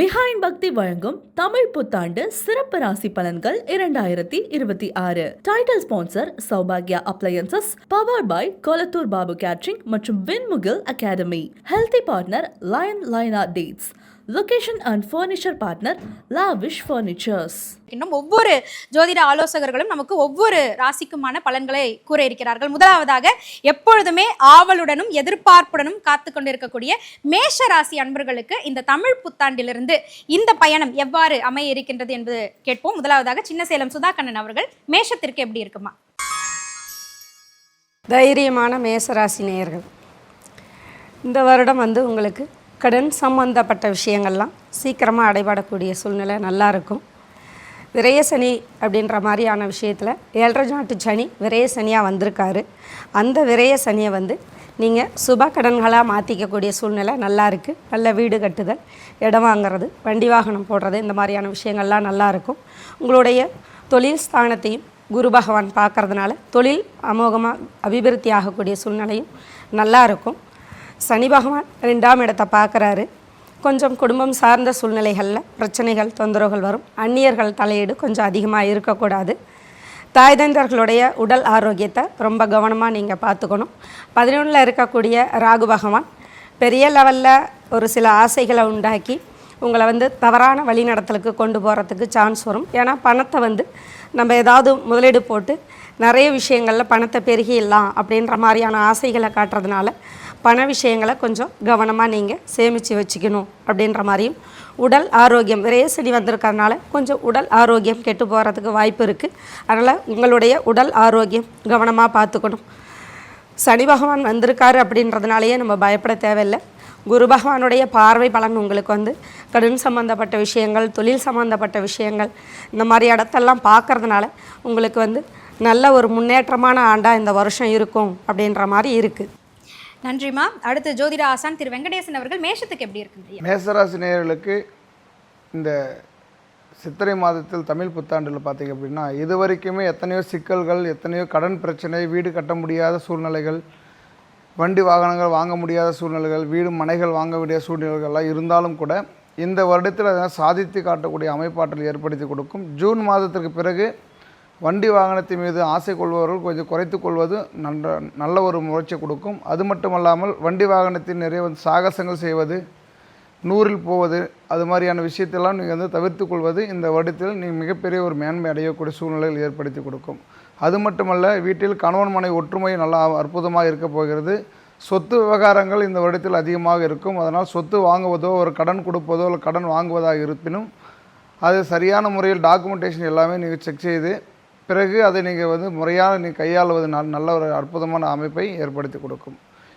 Behind பக்தி வழங்கும் தமிழ் புத்தாண்டு சிறப்பு ராசி பலன்கள் 2026. டைட்டில் ஸ்பான்சர் சௌபாகியா appliances, power by Kolathur Babu catering மற்றும் Vinmugil academy. Healthy partner Lion Lina dates. Location and furniture partner lavish furniture. இன்னும் ஒவ்வொரு ஜோதிட ஆலோசகர்களும் நமக்கு ஒவ்வொரு ராசிக்குமான பலன்களை கூற இருக்கிறார்கள். முதலாவதாக எப்பொழுதுமே ஆவலுடனும் எதிர்பார்ப்புடனும் காத்து கொண்டிருக்கக்கூடிய மேஷ ராசி அன்பர்களுக்கு இந்த தமிழ் புத்தாண்டிலிருந்து இந்த பயணம் எவ்வாறு அமைய இருக்கின்றது என்பது கேட்போம். முதலாவதாக சின்ன சேலம் சுதாகண்ணன் அவர்கள், மேஷத்திற்கு எப்படி இருக்குமா? தைரியமான மேசராசி நேயர்கள், இந்த வருடம் உங்களுக்கு கடன் சம்பந்தப்பட்ட விஷயங்கள்லாம் சீக்கிரமாக அடைபடக்கூடிய சூழ்நிலை நல்லா இருக்கும். விரய சனி அப்படின்ற மாதிரியான விஷயத்தில் 7.5 நாட்டு சனி விரய சனியாக வந்திருக்காரு. அந்த விரய சனியை நீங்கள் சுப கடன்களாக மாற்றிக்கக்கூடிய சூழ்நிலை நல்லா இருக்குது. நல்ல வீடு கட்டுதல், இடம் வாங்கிறது, வண்டி வாகனம் போடுறது, இந்த மாதிரியான விஷயங்கள்லாம் நல்லாயிருக்கும். உங்களுடைய தொழில் ஸ்தானத்தையும் குரு பகவான் பார்க்கறதுனால தொழில் அமோகமாக அபிவிருத்தி ஆகக்கூடிய சூழ்நிலையும் நல்லா இருக்கும். சனி பகவான் 2ஆம் இடத்தை பார்க்குறாரு. கொஞ்சம் குடும்பம் சார்ந்த சூழ்நிலைகளில் பிரச்சனைகள், தொந்தரவுகள் வரும். அந்நியர்கள் தலையீடு கொஞ்சம் அதிகமாக இருக்கக்கூடாது. தாய் தந்தர்களுடைய உடல் ஆரோக்கியத்தை ரொம்ப கவனமாக நீங்கள் பார்த்துக்கணும். 11ல் இருக்கக்கூடிய ராகு பகவான் பெரிய லெவலில் ஒரு சில ஆசைகளை உண்டாக்கி உங்களை தவறான வழிநடத்தலுக்கு கொண்டு போகிறதுக்கு சான்ஸ் வரும். ஏன்னா பணத்தை நம்ம ஏதாவது முதலீடு போட்டு நிறைய விஷயங்களில் பணத்தை பெருகிடலாம் அப்படின்ற மாதிரியான ஆசைகளை காட்டுறதுனால பண விஷயங்களை கொஞ்சம் கவனமாக நீங்கள் சேமித்து வச்சுக்கணும் அப்படின்ற மாதிரியும், உடல் ஆரோக்கியம் விரயசனி வந்திருக்கிறதுனால கொஞ்சம் உடல் ஆரோக்கியம் கெட்டு போகிறதுக்கு வாய்ப்பு இருக்குது. அதனால் உங்களுடைய உடல் ஆரோக்கியம் கவனமாக பார்த்துக்கணும். சனி பகவான் வந்திருக்காரு அப்படின்றதுனாலேயே நம்ம பயப்பட தேவையில்லை. குரு பகவானுடைய பார்வை பலன் உங்களுக்கு கடன் சம்மந்தப்பட்ட விஷயங்கள், தொழில் சம்மந்தப்பட்ட விஷயங்கள், இந்த மாதிரி இடத்தெல்லாம் பார்க்குறதுனால உங்களுக்கு நல்ல ஒரு முன்னேற்றமான ஆண்டாக இந்த வருஷம் இருக்கும் அப்படின்ற மாதிரி இருக்குது. நன்றிமா. அடுத்து ஜோதிட ஆசான் திரு வெங்கடேசன் அவர்கள், மேஷத்துக்கு எப்படி இருக்கு? மேசராசி நேயர்களுக்கு இந்த சித்திரை மாதத்தில் தமிழ் புத்தாண்டில் பார்த்திங்க அப்படின்னா, இது வரைக்குமே எத்தனையோ சிக்கல்கள், எத்தனையோ கடன் பிரச்சனை, வீடு கட்ட முடியாத சூழ்நிலைகள், வண்டி வாகனங்கள் வாங்க முடியாத சூழ்நிலைகள், வீடு மனைகள் வாங்க வேண்டிய சூழ்நிலைகள்லாம் இருந்தாலும் கூட இந்த வருடத்தில் அதை சாதித்து காட்டக்கூடிய அமைப்பாற்றல் ஏற்படுத்தி கொடுக்கும். ஜூன் மாதத்திற்கு பிறகு வண்டி வாகனத்தின் மீது ஆசை கொள்பவர்கள் கொஞ்சம் குறைத்து கொள்வது நல்ல ஒரு முயற்சி கொடுக்கும். அது மட்டுமல்லாமல் வண்டி வாகனத்தின் நிறைய சாகசங்கள் செய்வது, 100ல் போவது, அது மாதிரியான விஷயத்தெல்லாம் நீங்கள் தவிர்த்து கொள்வது இந்த வருடத்தில் நீங்கள் மிகப்பெரிய ஒரு மேன்மை அடையக்கூடிய சூழ்நிலைகள் ஏற்படுத்தி கொடுக்கும். அது மட்டுமல்ல, வீட்டில் கணவன் மனை ஒற்றுமை நல்லா அற்புதமாக இருக்க போகிறது. சொத்து விவகாரங்கள் இந்த வருடத்தில் அதிகமாக இருக்கும். அதனால் சொத்து வாங்குவதோ ஒரு கடன் கொடுப்பதோ இல்லை கடன் வாங்குவதாக இருப்பினும் அது சரியான முறையில் டாக்குமெண்டேஷன் எல்லாமே நீங்கள் செக் செய்து பிறகு அதை நீங்கள் முறையாக கையாளுவது நல்ல ஒரு அற்புதமான அமைப்பை ஏற்படுத்தி கொடுக்கும்.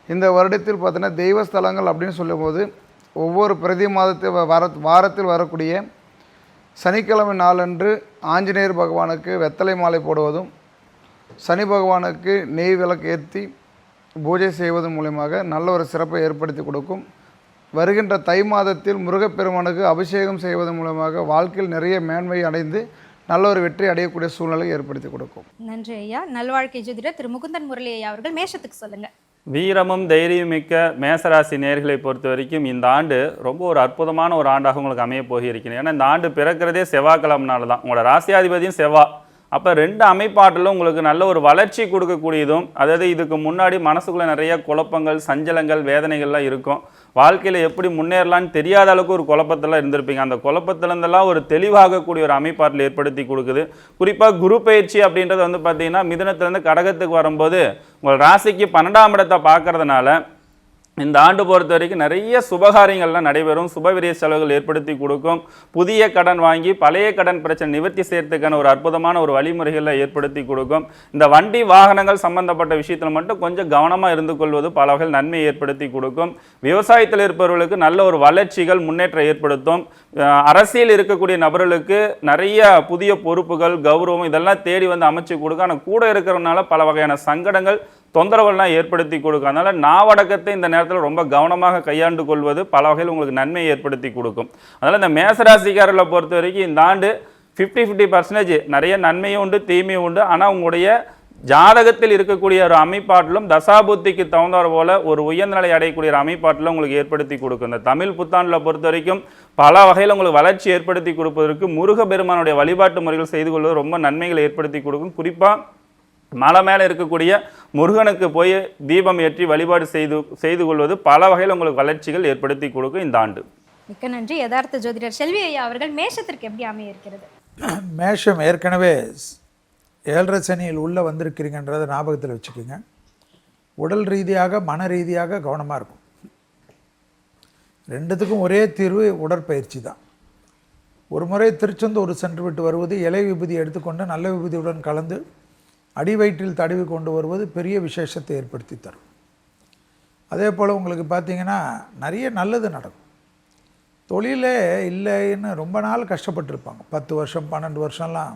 இந்த வருடத்தில் பார்த்தீங்கன்னா தெய்வஸ்தலங்கள் அப்படின்னு சொல்லும்போது ஒவ்வொரு பிரதி மாதத்தில் வாரத்தில் வரக்கூடிய சனிக்கிழமை நாளன்று ஆஞ்சநேயர் பகவானுக்கு வெத்தலை மாலை போடுவதும், சனி பகவானுக்கு நெய் விளக்கு ஏற்றி பூஜை செய்வதன் மூலமாக நல்ல ஒரு சிறப்பை ஏற்படுத்தி கொடுக்கும். வருகின்ற தை மாதத்தில் முருகப்பெருமானுக்கு அபிஷேகம் செய்வதன் மூலமாக வாழ்க்கையில் நிறைய மேன்மை அடைந்து நல்ல ஒரு வெற்றி அடையக்கூடிய சூழ்நிலை ஏற்படுத்தி கொடுக்கும். நன்றி ஐயா. நல்வாழ்க்கை ஜோதிடர் திரு முகுந்தன் முரளி ஐயா அவர்கள், மேஷத்துக்கு சொல்லுங்க. வீரமும் தைரியம் மிக்க மேசராசி நேர்களை பொறுத்த வரைக்கும் இந்த ஆண்டு ரொம்ப ஒரு அற்புதமான ஒரு ஆண்டாக உங்களுக்கு அமைய போகிறீங்க. ஏன்னா இந்த ஆண்டு பிறக்கிறதே செவ்வாய்க்கிழமைனால தான். உங்களோட ராசியாதிபதியும் செவ்வாய். அப்போ 2 அமைப்பாட்டிலும் உங்களுக்கு நல்ல ஒரு வளர்ச்சி கொடுக்கக்கூடியதும், அதாவது இதுக்கு முன்னாடி மனசுக்குள்ளே நிறைய குழப்பங்கள், சஞ்சலங்கள், வேதனைகள்லாம் இருக்கும். வாழ்க்கையில் எப்படி முன்னேறலான்னு தெரியாத அளவுக்கு ஒரு குழப்பத்தெல்லாம் இருந்திருப்பீங்க. அந்த குழப்பத்திலேருந்தெல்லாம் ஒரு தெளிவாகக்கூடிய ஒரு அமைப்பாட்டில் ஏற்படுத்தி கொடுக்குது. குறிப்பாக குரு பயிற்சி அப்படின்றது பார்த்தீங்கன்னா மிதுனத்துலேருந்து கடகத்துக்கு வரும்போது உங்கள் ராசிக்கு 12ஆம் இடத்தை பார்க்கறதுனால இந்த ஆண்டு பொறுத்த வரைக்கும் நிறைய சுபகாரியங்கள்லாம் நடைபெறும். சுபவிரிய செலவுகள் ஏற்படுத்தி கொடுக்கும். புதிய கடன் வாங்கி பழைய கடன் பிரச்சனை நிவர்த்தி செய்யறதுக்கான ஒரு அற்புதமான ஒரு வழிமுறைகளை ஏற்படுத்தி கொடுக்கும். இந்த வண்டி வாகனங்கள் சம்பந்தப்பட்ட விஷயத்தில் மட்டும் கொஞ்சம் கவனமாக இருந்து கொள்வது பல வகையில் நன்மையை ஏற்படுத்தி கொடுக்கும். விவசாயத்தில் இருப்பவர்களுக்கு நல்ல ஒரு வளர்ச்சிகள், முன்னேற்றம் ஏற்படுத்தும். அரசியல் இருக்கக்கூடிய நபர்களுக்கு நிறைய புதிய பொறுப்புகள், கௌரவம் இதெல்லாம் தேடி அமைச்சு கொடுக்கும். ஆனால் கூட இருக்கிறதுனால பல வகையான சங்கடங்கள், தொந்தரவுலாம் ஏற்படுத்தி கொடுக்கும். அதனால் நாவடக்கத்தை இந்த நேரத்தில் ரொம்ப கவனமாக கையாண்டு கொள்வது பல வகையில் உங்களுக்கு நன்மையை ஏற்படுத்தி கொடுக்கும். அதனால் இந்த மேசராசிக்காரர்களை பொறுத்த வரைக்கும் இந்த ஆண்டு 50-50% நிறைய நன்மையும் உண்டு, தீமையும் உண்டு. ஆனால் உங்களுடைய ஜாதகத்தில் இருக்கக்கூடிய ஒரு அமைப்பாட்டிலும் தசாபுத்திக்கு தகுந்தார் போல ஒரு உயர்நிலை அடையக்கூடிய ஒரு அமைப்பாட்டிலும் உங்களுக்கு ஏற்படுத்தி கொடுக்கும். இந்த தமிழ் புத்தாண்டில் பொறுத்த வரைக்கும் பல வகையில் உங்களுக்கு வளர்ச்சி ஏற்படுத்தி கொடுப்பதற்கு முருகப்பெருமானுடைய வழிபாட்டு முறைகள் செய்து கொள்வது ரொம்ப நன்மைகளை ஏற்படுத்தி கொடுக்கும். குறிப்பாக மலை மேலே இருக்கக்கூடிய முருகனுக்கு போய் தீபம் ஏற்றி வழிபாடு செய்து கொள்வது பல வகையில் உங்களுக்கு வளர்ச்சிகள் ஏற்படுத்தி கொடுக்கும் இந்த ஆண்டு. மிக்க நன்றி. யதார்த்த ஜோதிடர் செல்வி ஐயா அவர்கள் மேஷத்திற்கு எப்படி அமைய இருக்கிறது? மேஷம் ஏற்கனவே 7.5 சனியில் உள்ளே வந்திருக்கிறீங்கன்றதை ஞாபகத்தில் வச்சுக்கோங்க. உடல் ரீதியாக மன ரீதியாக கவனமாக இருக்கும். ரெண்டுத்துக்கும் ஒரே தீர்வு உடற்பயிற்சி தான். ஒரு முறை திருச்செந்தூர் சென்று விட்டு வருவது, இலை விபூதி எடுத்துக்கொண்டு நல்ல விபூதியுடன் கலந்து அடி வயிற்றில் தடவி கொண்டு வருவது பெரிய விசேஷத்தை ஏற்படுத்தி தரும். அதே போல் உங்களுக்கு பார்த்திங்கன்னா நிறைய நல்லது நடக்கும். தொழிலே இல்லைன்னு ரொம்ப நாள் கஷ்டப்பட்டுருப்பாங்க. 10 வருஷம் 12 வருஷம்லாம்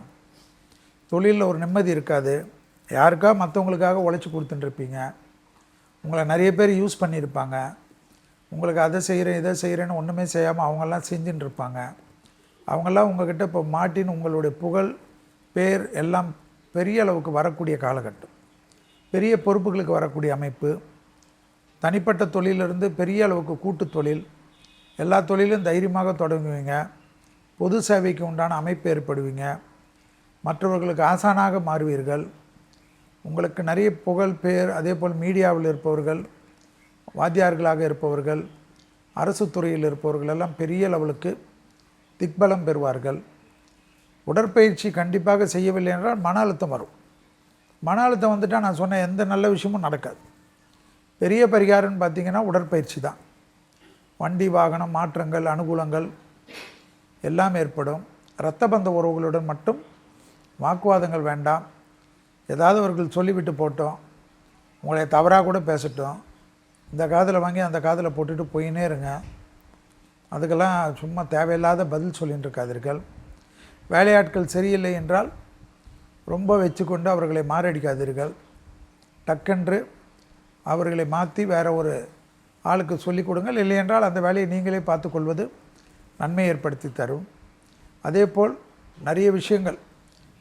தொழிலில் ஒரு நிம்மதி இருக்காது. யாருக்கா மற்றவங்களுக்காக உழைச்சி கொடுத்துட்டுருப்பீங்க. உங்களை நிறைய பேர் யூஸ் பண்ணியிருப்பாங்க. உங்களுக்கு அதை செய்கிறேன் இதை செய்கிறேன்னு ஒன்றுமே செய்யாமல் அவங்கெல்லாம் செஞ்சுட்டு இருப்பாங்க. அவங்கெல்லாம் உங்கள்கிட்ட இப்போ மாட்டின்னு உங்களுடைய புகழ் பேர் எல்லாம் பெரிய அளவுக்கு வரக்கூடிய காலகட்டம். பெரிய பொறுப்புகளுக்கு வரக்கூடிய அமைப்பு. தனிப்பட்ட தொழிலிருந்து பெரிய அளவுக்கு கூட்டு தொழில், எல்லா தொழிலும் தைரியமாக தொடங்குவீங்க. பொது சேவைக்கு உண்டான அமைப்பு ஏற்படுவீங்க. மற்றவர்களுக்கு ஆசானாக மாறுவீர்கள். உங்களுக்கு நிறைய புகழ் பேர், அதே போல் மீடியாவில் இருப்பவர்கள், வாத்தியார்களாக இருப்பவர்கள், அரசு துறையில் இருப்பவர்கள் எல்லாம் பெரிய லெவலுக்கு திக்பலம் பெறுவார்கள். உடற்பயிற்சி கண்டிப்பாக செய்யவில்லை என்றால் மன அழுத்தம் வரும். மன அழுத்தம் வந்துட்டால் நான் சொன்ன எந்த நல்ல விஷயமும் நடக்காது. பெரிய பரிகாரம்னு பார்த்திங்கன்னா உடற்பயிற்சி தான். வண்டி வாகனம் மாற்றங்கள் அனுகூலங்கள் எல்லாம் ஏற்படும். இரத்த பந்த உறவுகளுடன் மட்டும் வாக்குவாதங்கள் வேண்டாம். ஏதாவது அவர்கள் சொல்லிவிட்டு போட்டோம், உங்களை தவறாக கூட பேசட்டும், இந்த காதில் வாங்கி அந்த காதில் போட்டுட்டு போயினே இருங்க. அதுக்கெல்லாம் சும்மா தேவையில்லாத பதில் சொல்லிட்டு இருக்காதீர்கள். வேலையாட்கள் சரியில்லை என்றால் ரொம்ப வச்சுக்கொண்டு அவர்களை மாரடிக்காதீர்கள். டக்கென்று அவர்களை மாற்றி வேறு ஒரு ஆளுக்கு சொல்லிக் கொடுங்கள். இல்லை என்றால் அந்த வேலையை நீங்களே பார்த்துக்கொள்வது நன்மை ஏற்படுத்தி தரும். அதேபோல் நிறைய விஷயங்கள்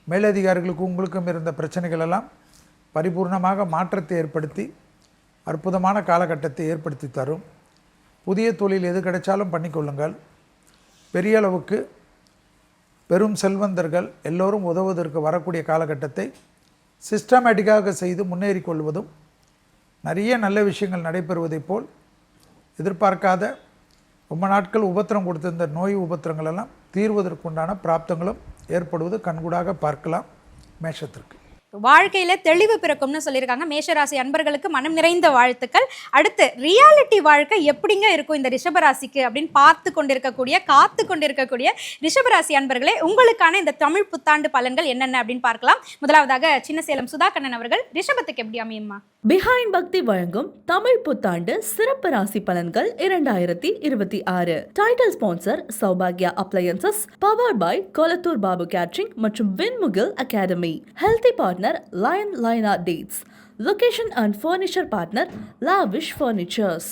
மேலதிகாரிகளுக்கும் உங்களுக்கும் இருந்த பிரச்சனைகள் எல்லாம் பரிபூர்ணமாக மாற்றத்தை ஏற்படுத்தி அற்புதமான காலகட்டத்தை ஏற்படுத்தி தரும். புதிய தொழில் எது கிடைச்சாலும் பண்ணிக்கொள்ளுங்கள். பெரிய அளவுக்கு பெரும் செல்வந்தர்கள் எல்லோரும் உதவுவதற்கு வரக்கூடிய காலகட்டத்தை சிஸ்டமேட்டிக்காக செய்து முன்னேறி கொள்வதும், நிறைய நல்ல விஷயங்கள் நடைபெறுவதைப் போல் எதிர்பார்க்காத ரொம்ப நாட்கள் உபத்திரம் கொடுத்திருந்த நோய் உபத்திரங்கள் எல்லாம் தீர்வதற்குண்டான பிராப்தங்களும் ஏற்படுவது கண்கூடாக பார்க்கலாம். மேஷத்திற்கு வாழ்க்கையில தெளிவு பிறக்கும்னு சொல்லியிருக்காங்க. மேஷராசி அன்பர்களுக்கு மனம் நிறைந்த வாழ்த்துக்கள். அடுத்து ரியாலிட்டி வாழ்க்கை எப்படிங்க இருக்கும் இந்த ரிஷபராசிக்கு அப்படின்னு காத்து கொண்டிருக்கக்கூடிய ரிஷபராசி அன்பர்களே, உங்களுக்கான இந்த தமிழ் புத்தாண்டு பலன்கள் என்னென்ன அப்படின்னு பார்க்கலாம். முதலாவதாக சின்ன சேலம் சுதாகண்ணன் அவர்கள் ரிஷபத்துக்கு எப்படி அமையுமா? பிஹைண்ட் பக்தி வழங்கும் தமிழ் புத்தாண்டு சிறப்பு ராசி பலன்கள் 2026. டைட்டில் ஸ்பான்சர் சௌபாகியா appliances, powered by Kolathur Babu catering மற்றும் Vinmugil academy. Healthy partner Lion Lina Dates. Location and furniture partner Lavish Furnitures.